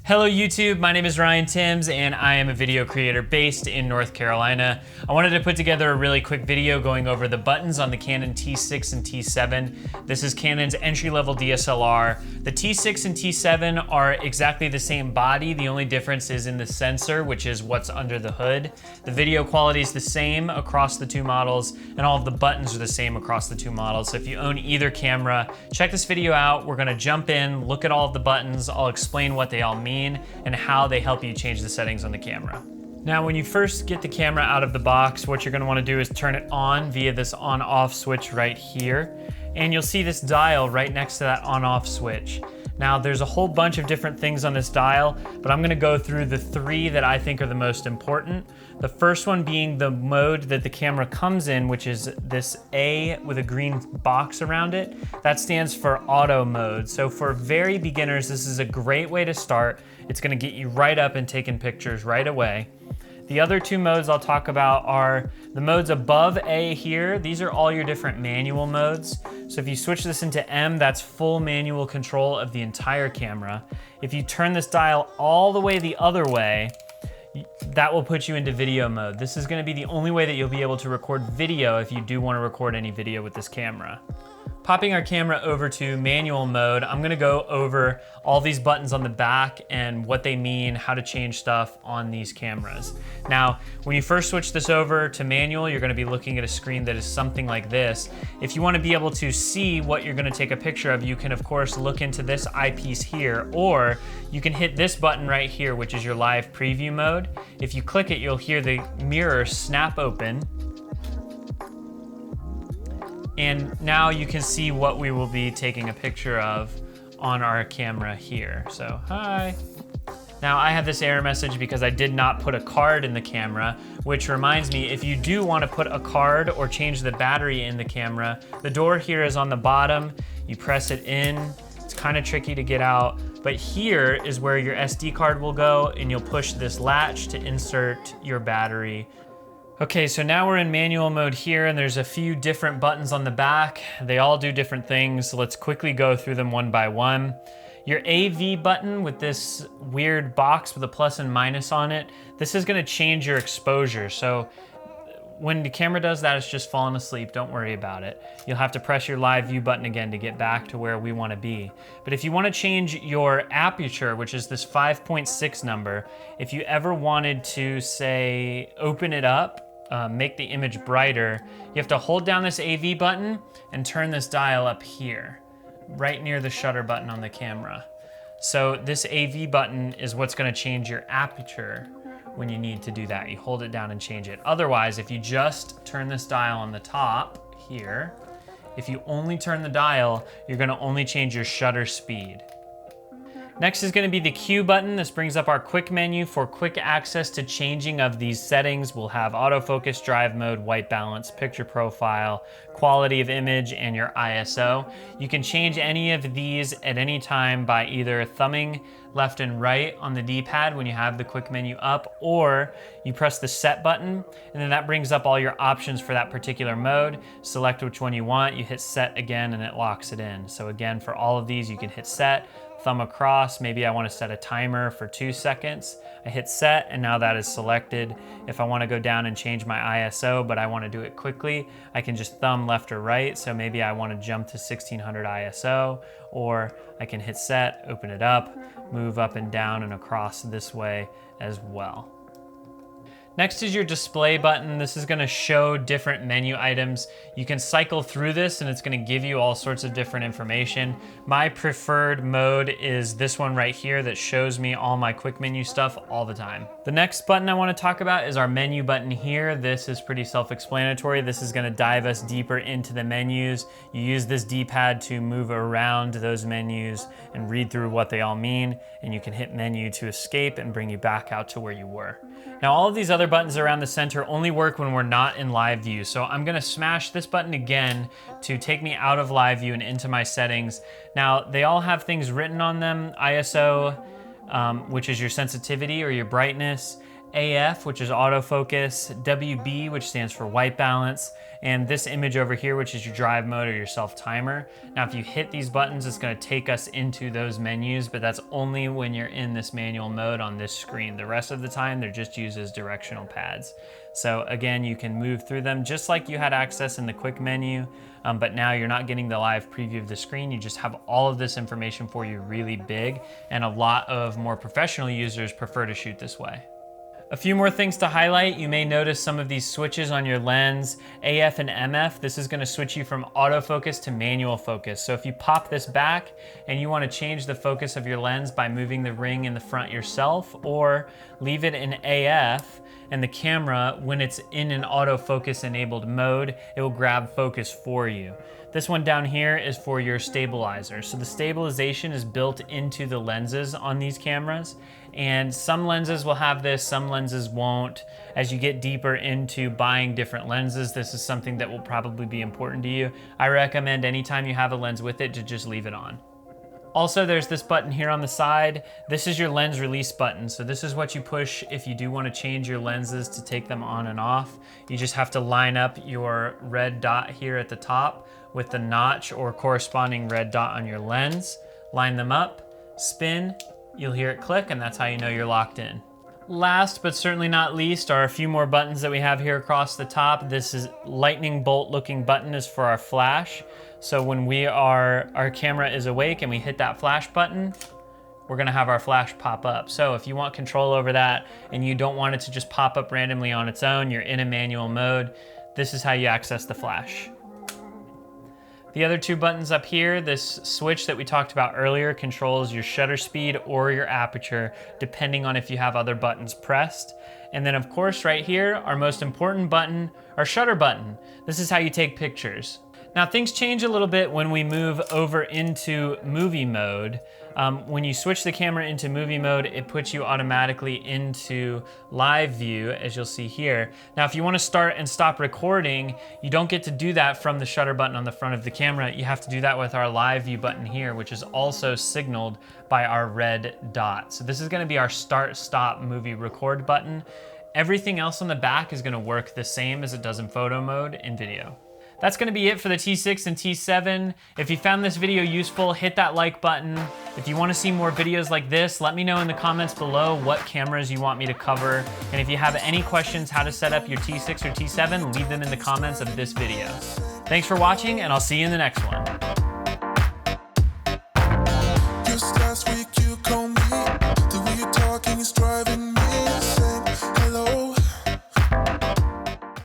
Hello YouTube, my name is Ryan Timms and I am a video creator based in North Carolina. I wanted to put together a really quick video going over the buttons on the Canon T6 and T7. This is Canon's entry-level DSLR. The T6 and T7 are exactly the same body. The only difference is in the sensor, which is what's under the hood. The video quality is the same across the two models and all of the buttons are the same across the two models. So if you own either camera, check this video out. We're gonna jump in, look at all of the buttons. I'll explain what they all mean and how they help you change the settings on the camera. Now, when you first get the camera out of the box, what you're gonna wanna do is turn it on via this on-off switch right here. And you'll see this dial right next to that on-off switch. Now, there's a whole bunch of different things on this dial, but I'm gonna go through the three that I think are the most important. The first one being the mode that the camera comes in, which is this A with a green box around it. That stands for auto mode. So for very beginners, this is a great way to start. It's gonna get you right up and taking pictures right away. The other two modes I'll talk about are the modes above A here. These are all your different manual modes. So if you switch this into M, that's full manual control of the entire camera. If you turn this dial all the way the other way, that will put you into video mode. This is gonna be the only way that you'll be able to record video if you do wanna record any video with this camera. Popping our camera over to manual mode, I'm gonna go over all these buttons on the back and what they mean, how to change stuff on these cameras. Now, when you first switch this over to manual, you're gonna be looking at a screen that is something like this. If you wanna be able to see what you're gonna take a picture of, you can of course look into this eyepiece here, or you can hit this button right here, which is your live preview mode. If you click it, you'll hear the mirror snap open. And now you can see what we will be taking a picture of on our camera here. So, hi. Now I have this error message because I did not put a card in the camera, which reminds me, if you do want to put a card or change the battery in the camera, the door here is on the bottom. You press it in. It's kind of tricky to get out, but here is where your SD card will go and you'll push this latch to insert your battery. Okay, so now we're in manual mode here and there's a few different buttons on the back. They all do different things. So let's quickly go through them one by one. Your AV button with this weird box with a plus and minus on it, this is gonna change your exposure. So when the camera does that, it's just falling asleep. Don't worry about it. You'll have to press your live view button again to get back to where we wanna be. But if you wanna change your aperture, which is this 5.6 number, if you ever wanted to say, open it up, make the image brighter, you have to hold down this AV button and turn this dial up here, right near the shutter button on the camera. So this AV button is what's gonna change your aperture when you need to do that. You hold it down and change it. Otherwise, if you just turn this dial on the top here, if you only turn the dial, you're gonna only change your shutter speed. Next is gonna be the Q button. This brings up our quick menu for quick access to changing of these settings. We'll have autofocus, drive mode, white balance, picture profile, quality of image, and your ISO. You can change any of these at any time by either thumbing left and right on the D-pad when you have the quick menu up, or you press the set button, and then that brings up all your options for that particular mode. Select which one you want, you hit set again, and it locks it in. So again, for all of these, you can hit set, thumb across, maybe I want to set a timer for 2 seconds. I hit set and now that is selected. If I want to go down and change my ISO, but I want to do it quickly, I can just thumb left or right. So maybe I want to jump to 1600 ISO, or I can hit set, open it up, move up and down and across this way as well. Next is your display button. This is gonna show different menu items. You can cycle through this and it's gonna give you all sorts of different information. My preferred mode is this one right here that shows me all my quick menu stuff all the time. The next button I wanna talk about is our menu button here. This is pretty self-explanatory. This is gonna dive us deeper into the menus. You use this D-pad to move around those menus and read through what they all mean, and you can hit menu to escape and bring you back out to where you were. Now, all of these other buttons around the center only work when we're not in live view. So I'm gonna smash this button again to take me out of live view and into my settings. Now, they all have things written on them, ISO, which is your sensitivity or your brightness, AF, which is autofocus, WB, which stands for white balance, and this image over here, which is your drive mode or your self timer. Now, if you hit these buttons, it's gonna take us into those menus, but that's only when you're in this manual mode on this screen. The rest of the time, they're just used as directional pads. So again, you can move through them just like you had access in the quick menu, but now you're not getting the live preview of the screen. You just have all of this information for you really big, and a lot of more professional users prefer to shoot this way. A few more things to highlight. You may notice some of these switches on your lens, AF and MF. This is gonna switch you from autofocus to manual focus. So if you pop this back and you wanna change the focus of your lens by moving the ring in the front yourself, or leave it in AF, and the camera, when it's in an autofocus enabled mode, it will grab focus for you. This one down here is for your stabilizer. So the stabilization is built into the lenses on these cameras, and some lenses will have this, some lenses won't. As you get deeper into buying different lenses, this is something that will probably be important to you. I recommend anytime you have a lens with it to just leave it on. Also, there's this button here on the side. This is your lens release button. So this is what you push if you do want to change your lenses to take them on and off. You just have to line up your red dot here at the top with the notch or corresponding red dot on your lens. Line them up, spin, you'll hear it click, and that's how you know you're locked in. Last but certainly not least are a few more buttons that we have here across the top. This is lightning bolt looking button is for our flash. So when our camera is awake and we hit that flash button, we're gonna have our flash pop up. So if you want control over that and you don't want it to just pop up randomly on its own, you're in a manual mode, this is how you access the flash. The other two buttons up here, this switch that we talked about earlier controls your shutter speed or your aperture, depending on if you have other buttons pressed. And then of course right here, our most important button, our shutter button. This is how you take pictures. Now things change a little bit when we move over into movie mode. When you switch the camera into movie mode, it puts you automatically into live view, as you'll see here. Now, if you want to start and stop recording, you don't get to do that from the shutter button on the front of the camera. You have to do that with our live view button here, which is also signaled by our red dot. So this is going to be our start, stop, movie record button. Everything else on the back is going to work the same as it does in photo mode in video. That's gonna be it for the T6 and T7. If you found this video useful, hit that like button. If you wanna see more videos like this, let me know in the comments below what cameras you want me to cover. And if you have any questions how to set up your T6 or T7, leave them in the comments of this video. Thanks for watching, and I'll see you in the next one.